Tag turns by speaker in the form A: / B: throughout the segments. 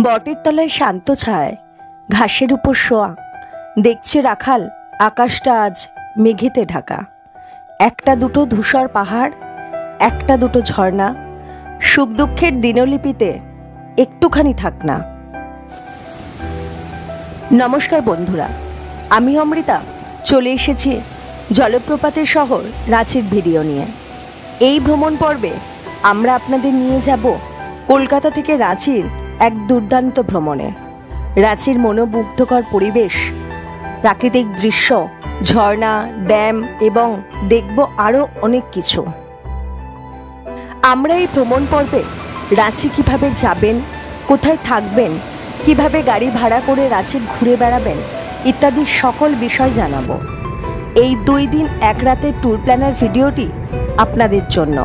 A: বটের তলায় শান্ত ছায়, ঘাসের উপর শোয়া, দেখছে রাখাল আকাশটা আজ মেঘেতে ঢাকা। একটা দুটো ধূসর পাহাড়, একটা দুটো ঝর্ণা, সুখ দুঃখের দিনলিপিতে একটুখানি থাক না। নমস্কার বন্ধুরা, আমি অমৃতা চলে এসেছি জলপ্রপাতের শহর রাঁচির ভিডিও নিয়ে। এই ভ্রমণ পর্বে আমরা আপনাদের নিয়ে যাব কলকাতা থেকে রাঁচির এক দুর্দান্ত ভ্রমণে। রাঁচির মনোমুগ্ধকর পরিবেশ, প্রাকৃতিক দৃশ্য, ঝর্ণা, ড্যাম এবং দেখব আরও অনেক কিছু। আমরা এই ভ্রমণ পর্বে রাঁচি কিভাবে যাবেন, কোথায় থাকবেন, কিভাবে গাড়ি ভাড়া করে রাঁচি ঘুরে বেড়াবেন ইত্যাদি সকল বিষয় জানাবো। এই 2 দিন 1 রাতের ট্যুর প্ল্যানার ভিডিওটি আপনাদের জন্য,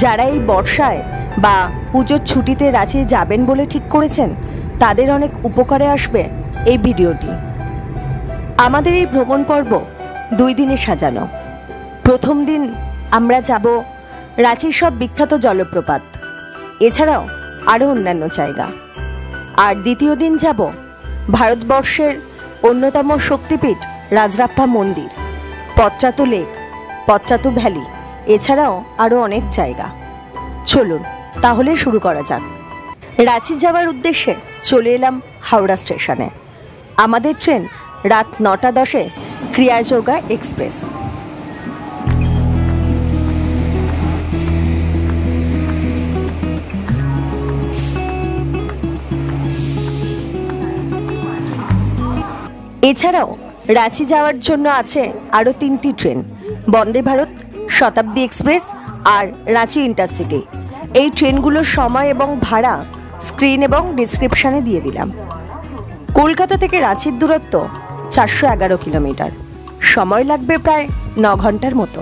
A: যারা এই বর্ষায় বা পুজোর ছুটিতে রাঁচি যাবেন বলে ঠিক করেছেন, তাদের অনেক উপকারে আসবে এই ভিডিওটি। আমাদের এই ভ্রমণ পর্ব 2 দিনে সাজানো। প্রথম দিন আমরা যাব রাঁচির সব বিখ্যাত জলপ্রপাত, এছাড়াও আরও অন্যান্য জায়গা। আর দ্বিতীয় দিন যাব ভারতবর্ষের অন্যতম শক্তিপীঠ রাজরাপ্পা মন্দির, পত্রাতু লেক, পত্রাতু ভ্যালি, এছাড়াও আরও অনেক জায়গা। চলুন তাহলে শুরু করা যাক। রাঁচি যাওয়ার উদ্দেশ্যে চলে এলাম হাওড়া স্টেশনে। আমাদের ট্রেন রাত 9টা 10-এ ক্রিয়াযোগা এক্সপ্রেস। এছাড়াও রাঁচি যাওয়ার জন্য আছে আরও 3টি ট্রেন, বন্দে ভারত, শতাব্দী এক্সপ্রেস আর রাঁচি ইন্টারসিটি। এই ট্রেনগুলোর সময় এবং ভাড়া স্ক্রিন এবং ডিসক্রিপশানে দিয়ে দিলাম। কলকাতা থেকে রাঁচির দূরত্ব 411 কিলোমিটার, সময় লাগবে প্রায় 9 ঘন্টার মতো।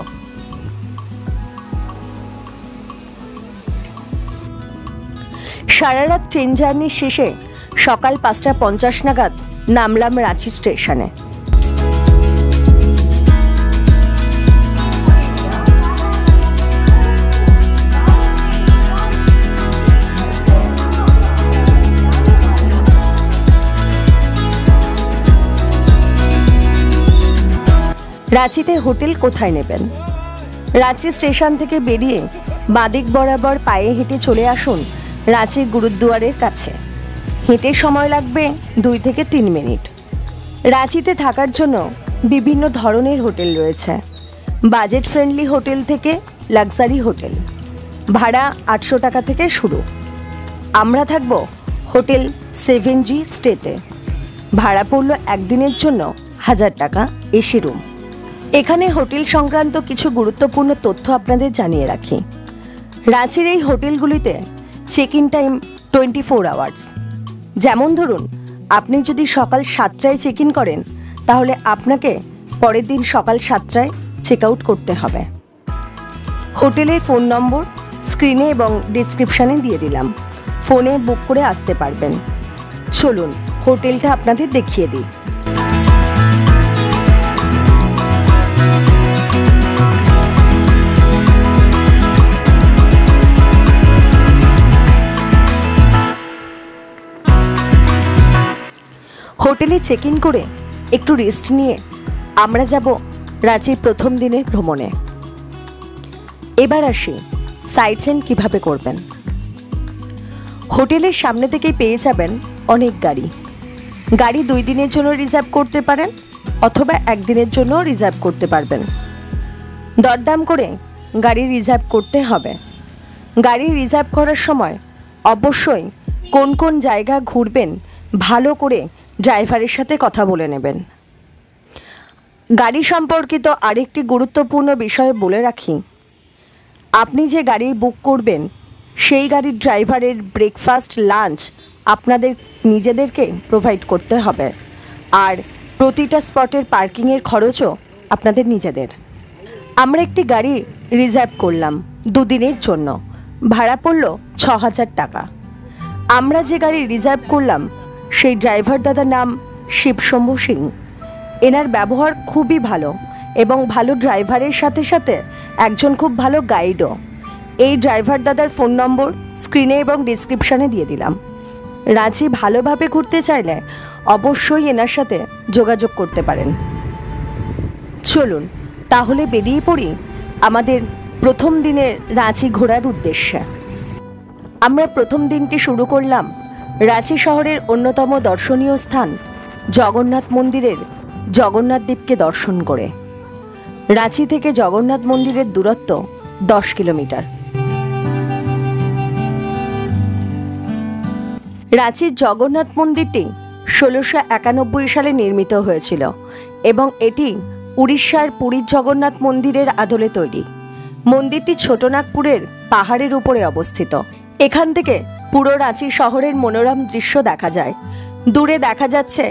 A: সারা রাত ট্রেন জার্নির শেষে সকাল 5টা 50 নাগাদ নামলাম রাঁচি স্টেশনে। রাঁচিতে হোটেল কোথায় নেবেন? রাঁচি স্টেশন থেকে বেরিয়ে বাঁদিক বরাবর পায়ে হেঁটে চলে আসুন রাঁচির গুরুদুয়ারের কাছে। হেঁটে সময় লাগবে 2 থেকে 3 মিনিট। রাঁচিতে থাকার জন্য বিভিন্ন ধরনের হোটেল রয়েছে, বাজেট ফ্রেন্ডলি হোটেল থেকে লাক্সারি হোটেল। ভাড়া 800 টাকা থেকে শুরু। আমরা থাকব হোটেল 7G স্টেতে। ভাড়া পড়ল একদিনের জন্য 1000 টাকা এসি রুম। এখানে হোটেল সংক্রান্ত কিছু গুরুত্বপূর্ণ তথ্য আপনাদের জানিয়ে রাখি। রাঁচির এই হোটেলগুলিতে চেক ইন টাইম 24 আওয়ার্স। যেমন ধরুন, আপনি যদি সকাল 7টায় চেক ইন করেন, তাহলে আপনাকে পরের দিন সকাল 7টায় চেক আউট করতে হবে। হোটেলের ফোন নম্বর স্ক্রিনে এবং ডিসক্রিপশানে দিয়ে দিলাম, ফোনে বুক করে আসতে পারবেন। চলুন হোটেলটা আপনাদের দেখিয়ে দিই। হোটেলে চেক ইন করে একটু রেস্ট নিয়ে আমরা যাব রাঁচির প্রথম দিনের ভ্রমণে। এবার আসি সাইট সিন কীভাবে করবেন। হোটেলের সামনে থেকেই পেয়ে যাবেন অনেক গাড়ি। 2 দিনের জন্য রিজার্ভ করতে পারেন অথবা 1 দিনের জন্য রিজার্ভ করতে পারবেন। দরদাম করে গাড়ি রিজার্ভ করতে হবে। গাড়ি রিজার্ভ করার সময় অবশ্যই কোন কোন জায়গা ঘুরবেন ভালো করে ড্রাইভারের সাথে কথা বলে নেবেন। গাড়ি সম্পর্কিত আরেকটি গুরুত্বপূর্ণ বিষয় বলে রাখি, আপনি যে গাড়ি বুক করবেন সেই গাড়ির ড্রাইভারের ব্রেকফাস্ট, লাঞ্চ আপনাদের নিজেদেরকে প্রোভাইড করতে হবে। আর প্রতিটা স্পটের পার্কিংয়ের খরচও আপনাদের নিজেদের। আমরা একটি গাড়ি রিজার্ভ করলাম 2 দিনের জন্য, ভাড়া পড়ল 6000 টাকা। আমরা যে গাড়ি রিজার্ভ করলাম সেই ড্রাইভার দাদার নাম শিবশম্ভু সিং। এনার ব্যবহার খুবই ভালো এবং ভালো ড্রাইভারের সাথে সাথে একজন খুব ভালো গাইডও। এই ড্রাইভার দাদার ফোন নম্বর স্ক্রিনে এবং ডিসক্রিপশানে দিয়ে দিলাম। রাঁচি ভালোভাবে ঘুরতে চাইলে অবশ্যই এনার সাথে যোগাযোগ করতে পারেন। চলুন তাহলে বেরিয়ে পড়ি আমাদের প্রথম দিনের রাঁচি ঘোরার উদ্দেশ্যে। আমরা প্রথম দিনটি শুরু করলাম রাঁচি শহরের অন্যতম দর্শনীয় স্থান জগন্নাথ মন্দিরের জগন্নাথ দ্বীপকে দর্শন করে। রাঁচি থেকে জগন্নাথ মন্দিরের দূরত্ব 10 কিলোমিটার। রাঁচির জগন্নাথ মন্দিরটি 1691 সালে নির্মিত হয়েছিল এবং এটি উড়িষ্যার পুরীর জগন্নাথ মন্দিরের আদলে তৈরি। মন্দিরটি ছোটনাগপুরের পাহাড়ের উপরে অবস্থিত। এখান থেকে পুরো রাঁচি শহরের মনোরম দৃশ্য দেখা যায়। দূরে দেখা যাচ্ছে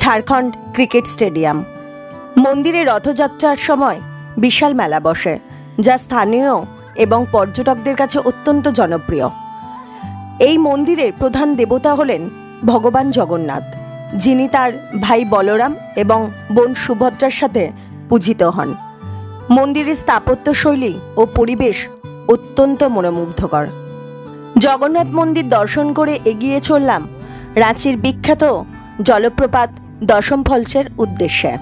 A: ঝাড়খণ্ড ক্রিকেট স্টেডিয়াম। মন্দিরে রথযাত্রার সময় বিশাল মেলা বসে, যা স্থানীয় এবং পর্যটকদের কাছে অত্যন্ত জনপ্রিয়। এই মন্দিরের প্রধান দেবতা হলেন ভগবান জগন্নাথ, যিনি তার ভাই বলরাম এবং বোন সুভদ্রার সাথে পূজিত হন। মন্দিরের স্থাপত্যশৈলী ও পরিবেশ অত্যন্ত মনোমুগ্ধকর। জগন্নাথ মন্দির দর্শন করে এগিয়ে চললাম রাঁচির বিখ্যাত জলপ্রপাত দশম ফলসের উদ্দেশ্যে।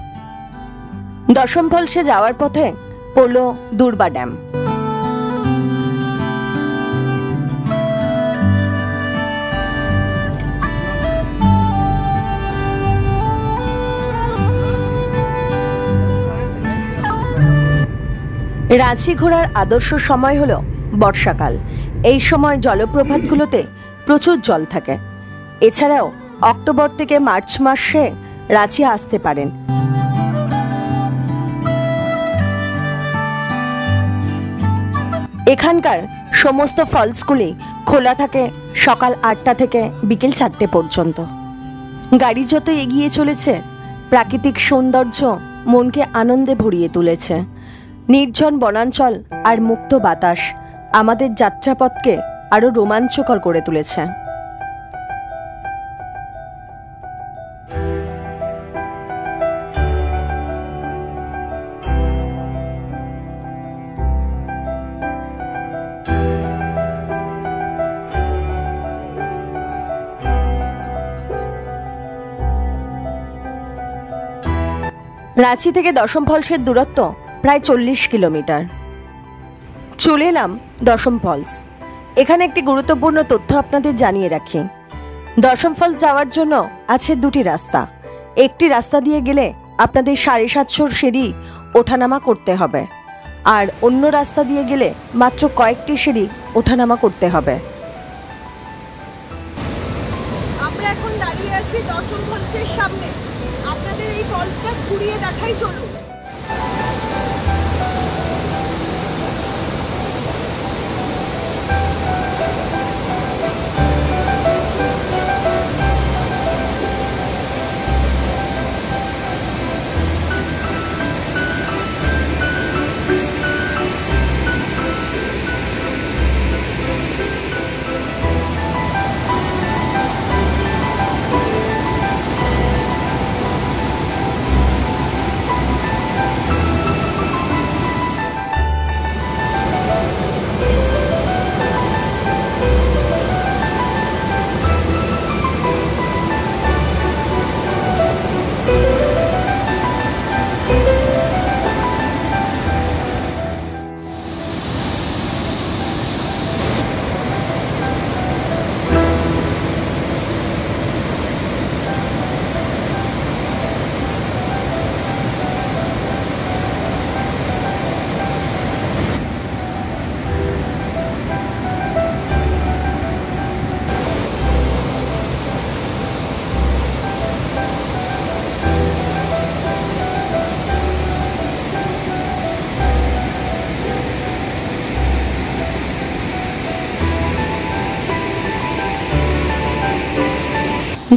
A: দশম ফলসে যাওয়ার পথে পড়ল দুর্বা ড্যাম। রাঁচি ঘোরার আদর্শ সময় হলো বর্ষাকাল। এই সময় জলপ্রপাতগুলোতে প্রচুর জল থাকে। এছাড়াও অক্টোবর থেকে মার্চ মাসে রাঁচি আসতে পারেন। এখানকার সমস্ত ফলসগুলি খোলা থাকে সকাল 8টা থেকে বিকেল 4টে পর্যন্ত। গাড়ি যত এগিয়ে চলেছে, প্রাকৃতিক সৌন্দর্য মনকে আনন্দে ভরিয়ে তুলেছে। নির্জন বনাঞ্চল আর মুক্ত বাতাস আমাদের যাত্রাপথকে আরো রোমাঞ্চকর করে তুলেছে। রাঁচি থেকে দশম ফলসের দূরত্ব প্রায় 40 কিলোমিটার। চলে এলাম দশম ফলস। এখানে একটি গুরুত্বপূর্ণ তথ্য আপনাদের জানিয়ে রাখি। দশম ফলস যাওয়ার জন্য আছে 2টি রাস্তা। একটি রাস্তা দিয়ে গেলে আপনাদের 750 সিঁড়ি ওঠানামা করতে হবে, আর অন্য রাস্তা দিয়ে গেলে মাত্র কয়েকটি সিঁড়ি ওঠানামা করতে হবে।
B: আমরা এখন দাঁড়িয়ে আছি দশম ফলসের সামনে। আপনাদের এই ফলসটা ঘুরিয়ে দেখাই, চলুন।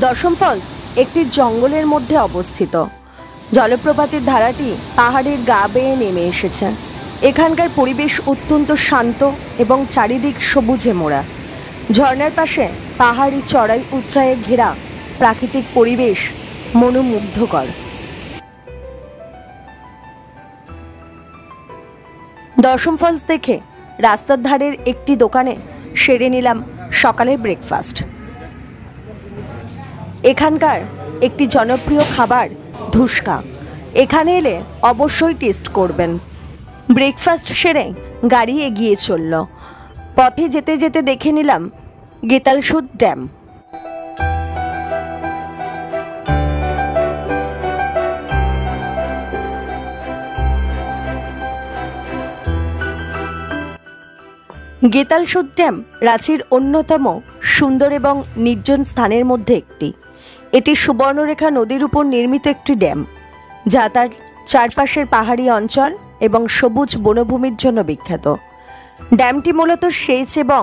A: দশম ফলস একটি জঙ্গলের মধ্যে অবস্থিত। জলপ্রপাতের ধারাটি পাহাড়ের গা বেয়ে নেমে এসেছে। এখানকার পরিবেশ অত্যন্ত শান্ত এবং চারিদিক সবুজে মোড়া। ঝর্ণার পাশে পাহাড়ি চড়াই উতরায়ে ঘেরা প্রাকৃতিক পরিবেশ মনোমুগ্ধকর। দশম ফলস দেখে রাস্তার ধারের একটি দোকানে সেরে নিলাম সকালের ব্রেকফাস্ট। এখানকার একটি জনপ্রিয় খাবার ধুসকা। এখানে এলে অবশ্যই টেস্ট করবেন। ব্রেকফাস্ট সেরে গাড়ি এগিয়ে চলল। পথে যেতে যেতে দেখে নিলাম গেতালসুদ ড্যাম। গেতালসুদ ড্যাম রাঁচির অন্যতম সুন্দর এবং নির্জন স্থানের মধ্যে একটি। এটি সুবর্ণরেখা নদীর উপর নির্মিত একটি ড্যাম, যা তার চারপাশের পাহাড়ি অঞ্চল এবং সবুজ বনভূমির জন্য বিখ্যাত। ড্যামটি মূলত সেচ এবং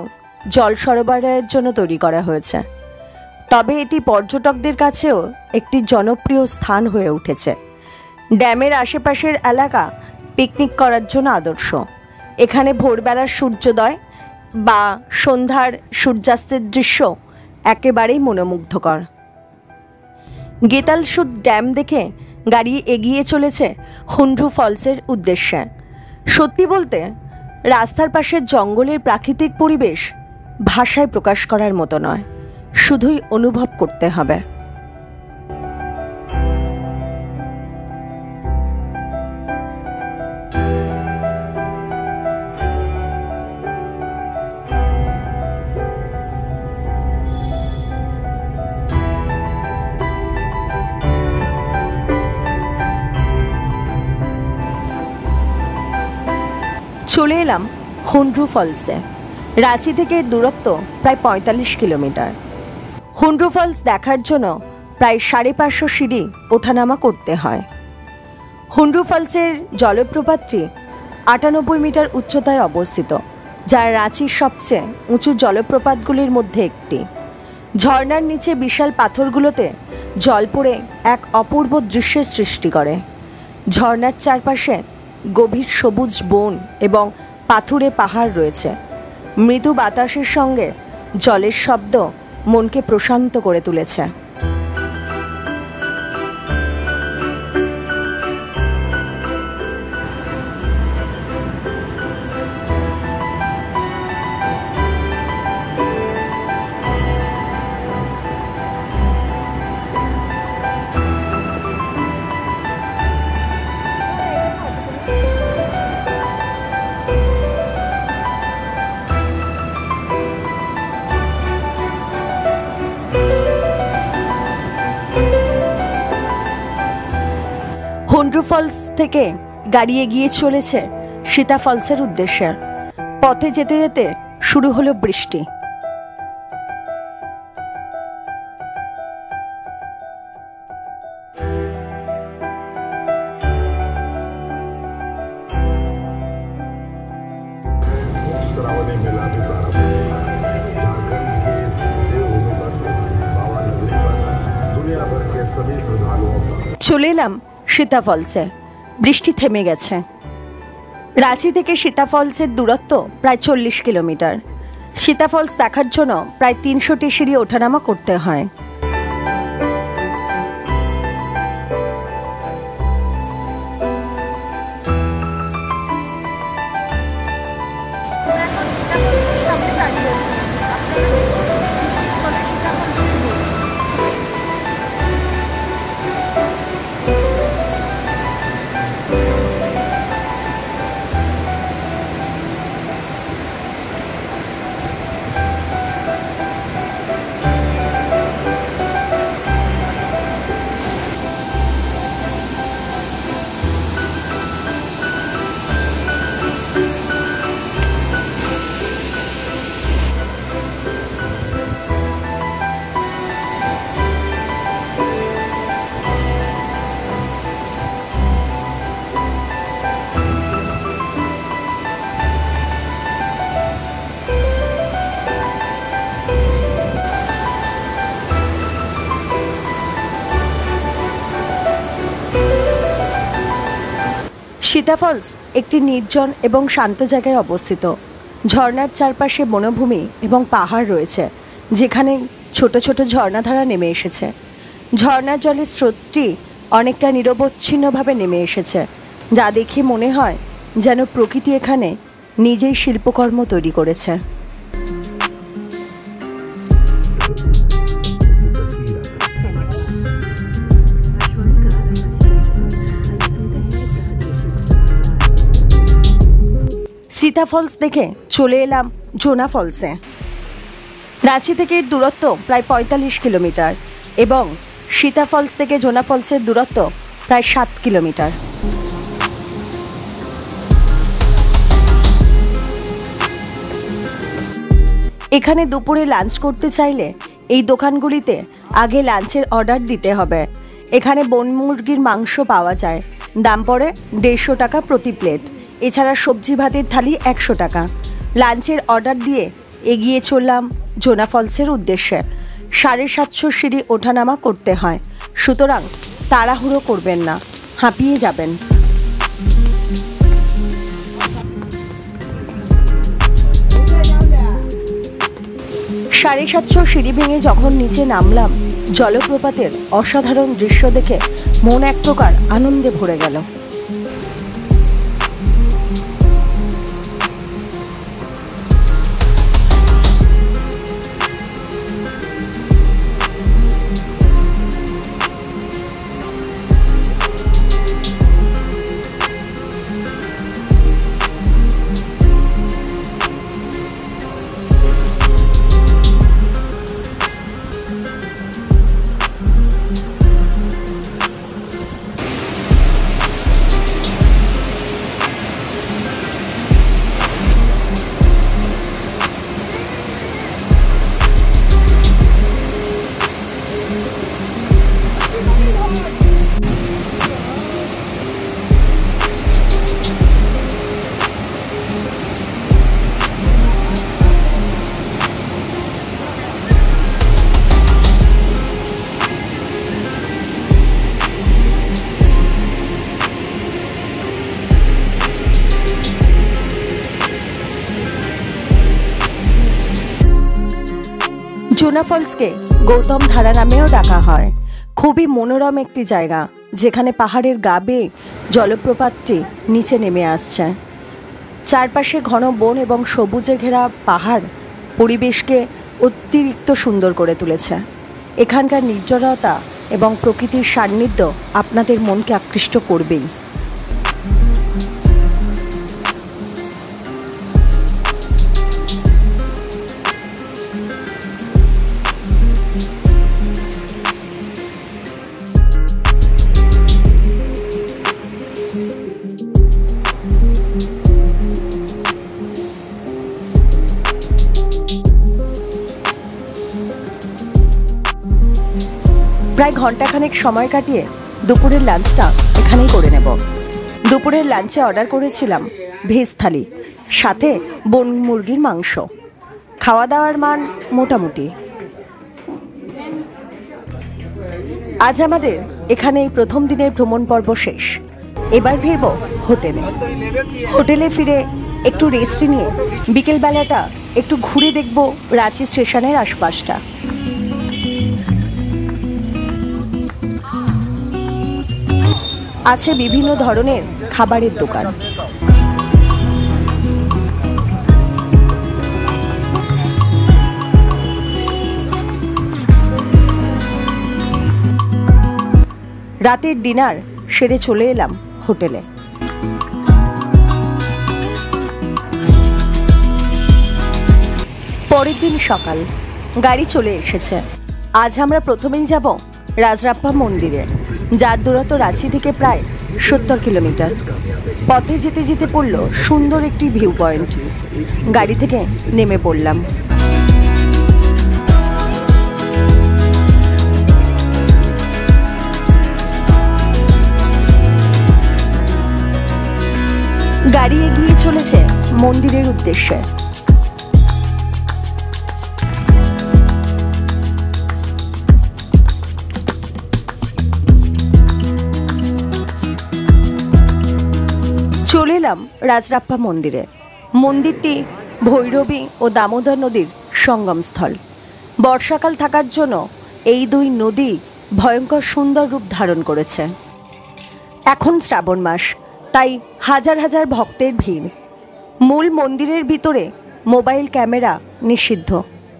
A: জল সরবরাহের জন্য তৈরি করা হয়েছে, তবে এটি পর্যটকদের কাছেও একটি জনপ্রিয় স্থান হয়ে উঠেছে। ড্যামের আশেপাশের এলাকা পিকনিক করার জন্য আদর্শ। এখানে ভোরবেলার সূর্যোদয় বা সন্ধ্যার সূর্যাস্তের দৃশ্য একেবারেই মনোমুগ্ধকর। গেতালসুদ ড্যাম দেখে গাড়ি এগিয়ে চলেছে হুন্ড্রু ফলসের উদ্দেশ্যে। সত্যি বলতে রাস্তার পাশের জঙ্গলের প্রাকৃতিক পরিবেশ ভাষায় প্রকাশ করার মতো নয়, শুধুই অনুভব করতে হবে। চলে এলাম হুন্ড্রু ফলসে। রাঁচি থেকে দূরত্ব প্রায় ৪৫ কিলোমিটার। হুন্ড্রু ফলস দেখার জন্য প্রায় ৫৫০ সিঁড়ি ওঠানামা করতে হয়। হুন্ড্রু ফলসের জলপ্রপাতটি ৯৮ মিটার উচ্চতায় অবস্থিত, যা রাঁচির সবচেয়ে উঁচু জলপ্রপাতগুলির মধ্যে একটি। ঝর্ণার নিচে বিশাল পাথরগুলোতে জল পড়ে এক অপূর্ব দৃশ্যের সৃষ্টি করে। ঝর্ণার চারপাশে গভীর সবুজ বন এবং পাথুরে পাহাড় রয়েছে। মৃদু বাতাসের সঙ্গে জলের শব্দ মনকে প্রশান্ত করে তুলেছে। হুন্ড্রু ফলস থেকে গাড়ি এগিয়ে চলেছে সীতা ফলসের উদ্দেশ্যে। পথে যেতে যেতে শুরু হলো বৃষ্টি। চলে এলাম সীতা ফলসে। বৃষ্টি থেমে গেছে। রাঁচি থেকে সীতা ফলসের দূরত্ব প্রায় ৪০ কিলোমিটার। সীতা ফলস দেখার জন্য প্রায় ৩০০টি সিঁড়ি ওঠানামা করতে হয়। সীতা ফলস একটি নির্জন এবং শান্ত জায়গায় অবস্থিত। ঝর্ণার চারপাশে বনভূমি এবং পাহাড় রয়েছে, যেখানে ছোট ছোট ঝর্ণাধারা নেমে এসেছে। ঝর্ণার জলের স্রোতটি অনেকটা নিরবচ্ছিন্নভাবে নেমে এসেছে, যা দেখে মনে হয় যেন প্রকৃতি এখানে নিজেই শিল্পকর্ম তৈরি করেছে। সীতা ফলস দেখে চলে এলাম জোনা ফলসে। রাঁচি থেকে এর দূরত্ব প্রায় ৪৫ কিলোমিটার এবং সীতা ফলস থেকে জোনা ফলসের দূরত্ব প্রায় ৭ কিলোমিটার। এখানে দুপুরে লাঞ্চ করতে চাইলে এই দোকানগুলিতে আগে লাঞ্চের অর্ডার দিতে হবে। এখানে বন মুরগির মাংস পাওয়া যায়, দাম পড়ে ১৫০ টাকা প্রতি প্লেট। এছাড়া সবজি ভাতের থালি ১০০ টাকা। লাঞ্চের অর্ডার দিয়ে এগিয়ে চললাম জোনা ফলসের উদ্দেশ্যে। ৭৫০ সিঁড়ি ওঠানামা করতে হয়, সুতরাং তাড়াহুড়ো করবেন না, হাঁপিয়ে যাবেন। ৭৫০ সিঁড়ি ভেঙে যখন নিচে নামলাম, জলপ্রপাতের অসাধারণ দৃশ্য দেখে মন এক প্রকার আনন্দে ভরে গেল। জোনা ফলসকে গৌতম ধারা নামেও ডাকা হয়। খুবই মনোরম একটি জায়গা, যেখানে পাহাড়ের গা বেয়ে জলপ্রপাতটি নিচে নেমে আসছে। চারপাশে ঘন বন এবং সবুজে ঘেরা পাহাড় পরিবেশকে অতিরিক্ত সুন্দর করে তুলেছে। এখানকার নির্জনতা এবং প্রকৃতির সান্নিধ্য আপনাদের মনকে আকৃষ্ট করবেই। প্রায় ঘন্টাখানেক সময় কাটিয়ে দুপুরের লাঞ্চটা এখানেই করে নেব। দুপুরের লাঞ্চে অর্ডার করেছিলাম ভেজ থালি, সাথে বন মুরগির মাংস। খাওয়া দাওয়ার মান মোটামুটি। আজ আমাদের এখানে এই প্রথম দিনের ভ্রমণ পর্ব শেষ। এবার ফিরব হোটেলে। হোটেলে ফিরে একটু রেস্ট নিয়ে বিকেলবেলাটা একটু ঘুরে দেখব রাঁচি স্টেশনের আশপাশটা। আছে বিভিন্ন ধরনের খাবারের দোকান। রাতের ডিনার সেরে চলে এলাম হোটেলে। পরের দিন সকাল, গাড়ি চলে এসেছে। আজ আমরা প্রথমেই যাব রাজরাপ্পা মন্দিরে, যার দূরত্ব রাঁচি থেকে প্রায় ৭০ কিলোমিটার। পথে যেতে যেতে পড়ল সুন্দর একটি ভিউ পয়েন্ট। গাড়ি থেকে নেমে পড়লাম। গাড়ি এগিয়ে চলেছে মন্দিরের উদ্দেশ্যে। চলে এলাম রাজরাপ্পা মন্দিরে। মন্দিরটি ভৈরবী ও দামোদর নদীর সঙ্গমস্থল। বর্ষাকাল থাকার জন্য এই দুই নদী ভয়ঙ্কর সুন্দর রূপ ধারণ করেছে। এখন শ্রাবণ মাস, তাই হাজার হাজার ভক্তের ভিড়। মূল মন্দিরের ভিতরে মোবাইল ক্যামেরা নিষিদ্ধ,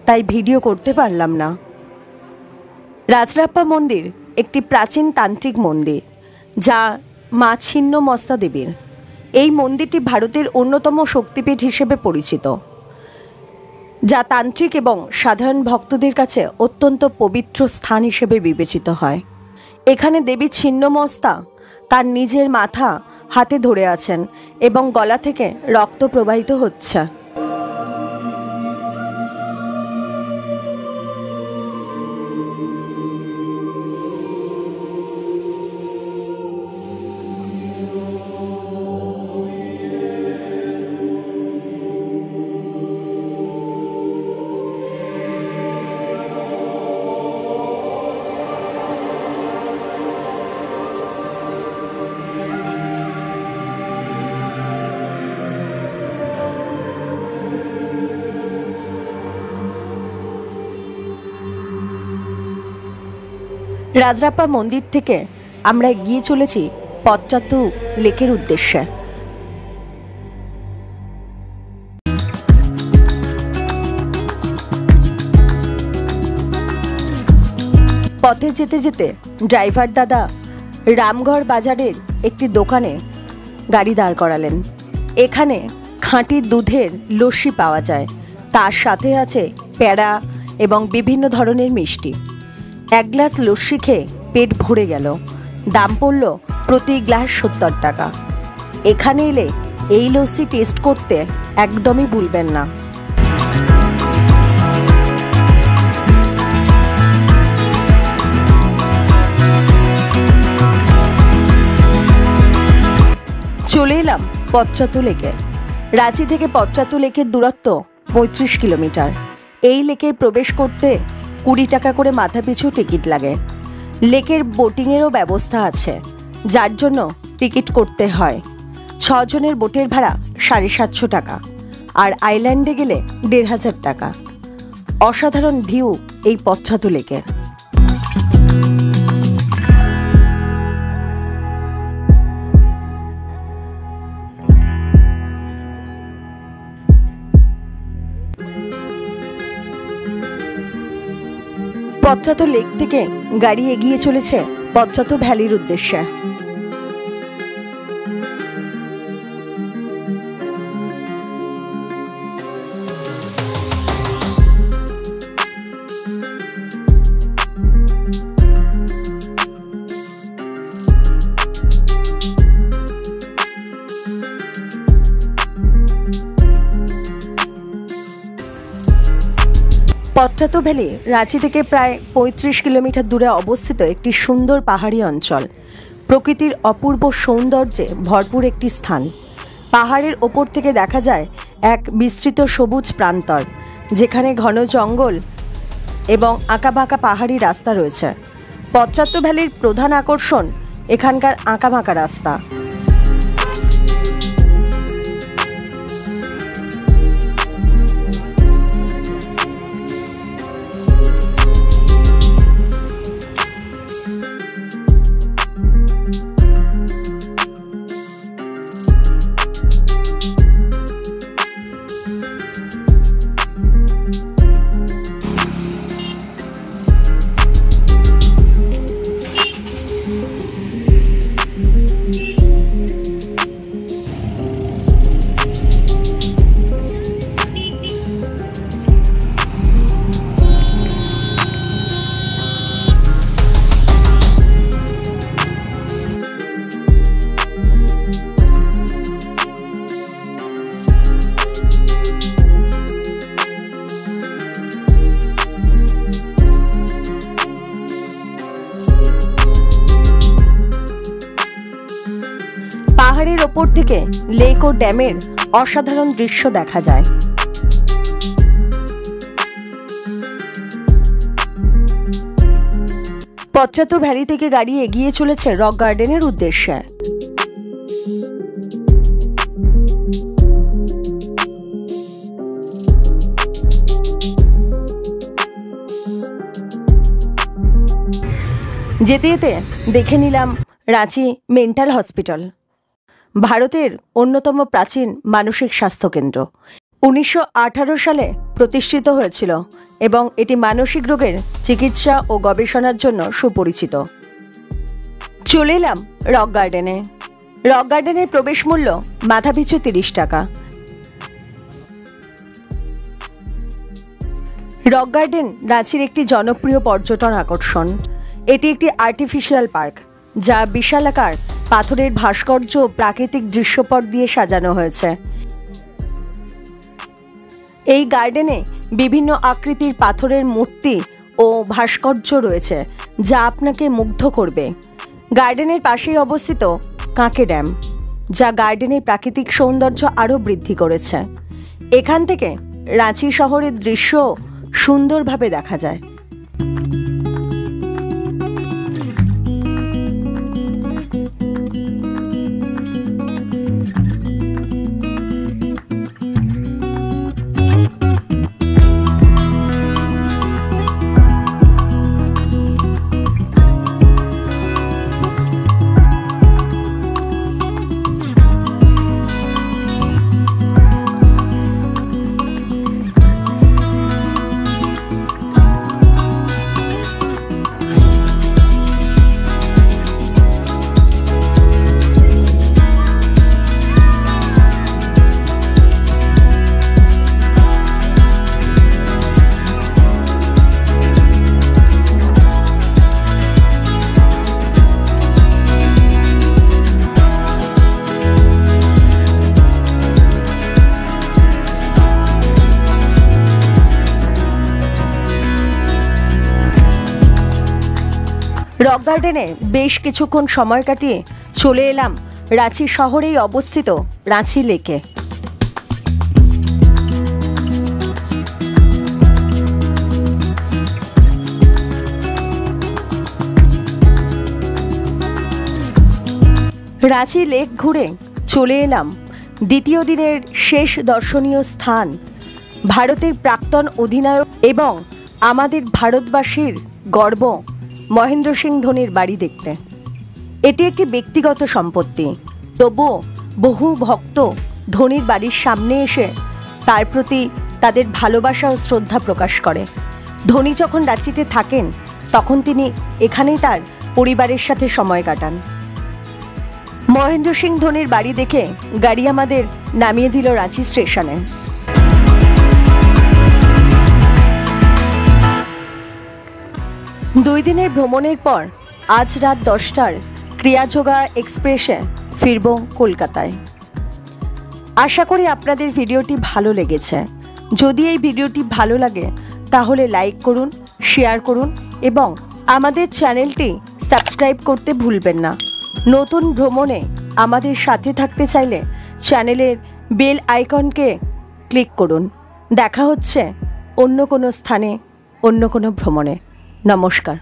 A: তাই ভিডিও করতে পারলাম না। রাজরাপ্পা মন্দির একটি প্রাচীন তান্ত্রিক মন্দির, যা মা ছিন্নমস্তা দেবীর। এই মন্দিরটি ভারতের অন্যতম শক্তিপীঠ হিসেবে পরিচিত, যা তান্ত্রিক এবং সাধারণ ভক্তদের কাছে অত্যন্ত পবিত্র স্থান হিসেবে বিবেচিত হয়। এখানে দেবী ছিন্নমস্তা তার নিজের মাথা হাতে ধরে আছেন এবং গলা থেকে রক্ত প্রবাহিত হচ্ছে। রাজরাপ্পা মন্দির থেকে আমরা এগিয়ে চলেছি পত্রাতু লেকের উদ্দেশ্যে। পথে যেতে যেতে ড্রাইভার দাদা রামগড় বাজারের একটি দোকানে গাড়ি দাঁড় করালেন। এখানে খাঁটি দুধের লস্যি পাওয়া যায়, তার সাথে আছে প্যাড়া এবং বিভিন্ন ধরনের মিষ্টি। এক গ্লাস লস্যি খেয়ে পেট ভরে গেল। দাম পড়ল প্রতি গ্লাস 70 টাকা। এখানে এলে এই লস্যি টেস্ট করতে একদমই ভুলবেন না। চলে এলাম পত্রাতু লেকে। রাঁচি থেকে পত্রাতু লেকের দূরত্ব 35 কিলোমিটার। এই লেকে প্রবেশ করতে 20 টাকা করে মাথাপিছু টিকিট লাগে। লেকের বোটিংয়েরও ব্যবস্থা আছে, যার জন্য টিকিট করতে হয়। 6 জনের বোটের ভাড়া 750 টাকা, আর আইল্যান্ডে গেলে 1500 টাকা। অসাধারণ ভিউ এই পত্রাতু লেকের। পত্রাতু লেক থেকে গাড়ি এগিয়ে চলেছে পত্রাতু ভ্যালির উদ্দেশ্যে। পত্রাতু ভ্যালি রাঁচি থেকে প্রায় 35 কিলোমিটার দূরে অবস্থিত একটি সুন্দর পাহাড়ি অঞ্চল। প্রকৃতির অপূর্ব সৌন্দর্যে ভরপুর একটি স্থান। পাহাড়ের ওপর থেকে দেখা যায় এক বিস্তৃত সবুজ প্রান্তর, যেখানে ঘন জঙ্গল এবং আঁকাবাঁকা পাহাড়ি রাস্তা রয়েছে। পত্রাতু ভ্যালির প্রধান আকর্ষণ এখানকার আঁকাবাঁকা রাস্তা। পাহাড়ের ওপর থেকে লেক ও ড্যামের অসাধারণ দৃশ্য দেখা যায়। পত্রাতু ভ্যালি থেকে গাড়ি এগিয়ে চলেছে রক গার্ডেনের উদ্দেশ্যে। যেতে যেতে দেখে নিলাম রাঁচি মেন্টাল হসপিটাল, ভারতের অন্যতম প্রাচীন মানসিক স্বাস্থ্যকেন্দ্র। 1918 সালে প্রতিষ্ঠিত হয়েছিল এবং এটি মানসিক রোগের চিকিৎসা ও গবেষণার জন্য সুপরিচিত। চলে এলাম রক গার্ডেনে। রক গার্ডেনের প্রবেশ মূল্য মাথাপিছু 30 টাকা। রক গার্ডেন রাঁচির একটি জনপ্রিয় পর্যটন আকর্ষণ। এটি একটি আর্টিফিশিয়াল পার্ক, যা বিশালাকার পাথরের ভাস্কর্য ও প্রাকৃতিক দৃশ্যপট দিয়ে সাজানো হয়েছে। এই গার্ডেনে বিভিন্ন আকৃতির পাথরের মূর্তি ও ভাস্কর্য রয়েছে, যা আপনাকে মুগ্ধ করবে। গার্ডেনের পাশেই অবস্থিত কাঁকে ড্যাম, যা গার্ডেনের প্রাকৃতিক সৌন্দর্য আরও বৃদ্ধি করেছে। এখান থেকে রাঁচি শহরের দৃশ্য সুন্দরভাবে দেখা যায়। রক গার্ডেনে বেশ কিছুক্ষণ সময় কাটিয়ে চলে এলাম রাঁচি শহরেই অবস্থিত রাঁচি লেকে। রাঁচি লেক ঘুরে চলে এলাম দ্বিতীয় দিনের শেষ দর্শনীয় স্থান, ভারতের প্রাক্তন অধিনায়ক এবং আমাদের ভারতবাসীর গর্ব মহেন্দ্র সিং ধোনির বাড়ি দেখতে। এটি একটি ব্যক্তিগত সম্পত্তি, তবুও বহু ভক্ত ধোনির বাড়ির সামনে এসে তার প্রতি তাদের ভালোবাসা ও শ্রদ্ধা প্রকাশ করে। ধোনি যখন রাঁচিতে থাকেন তখন তিনি এখানেই তার পরিবারের সাথে সময় কাটান। মহেন্দ্র সিং ধোনির বাড়ি দেখে গাড়ি আমাদের নামিয়ে দিল রাঁচি স্টেশনে। দুই দিনের ভ্রমণের পর আজ রাত 10টার ক্রিয়াযোগা এক্সপ্রেসে ফিরব কলকাতায়। আশা করি আপনাদের ভিডিওটি ভালো লেগেছে। যদি এই ভিডিওটি ভালো লাগে তাহলে লাইক করুন, শেয়ার করুন এবং আমাদের চ্যানেলটি সাবস্ক্রাইব করতে ভুলবেন না। নতুন ভ্রমণে আমাদের সাথে থাকতে চাইলে চ্যানেলের বেল আইকনকে ক্লিক করুন। দেখা হচ্ছে অন্য কোনো স্থানে, অন্য কোনো ভ্রমণে। নমস্কার।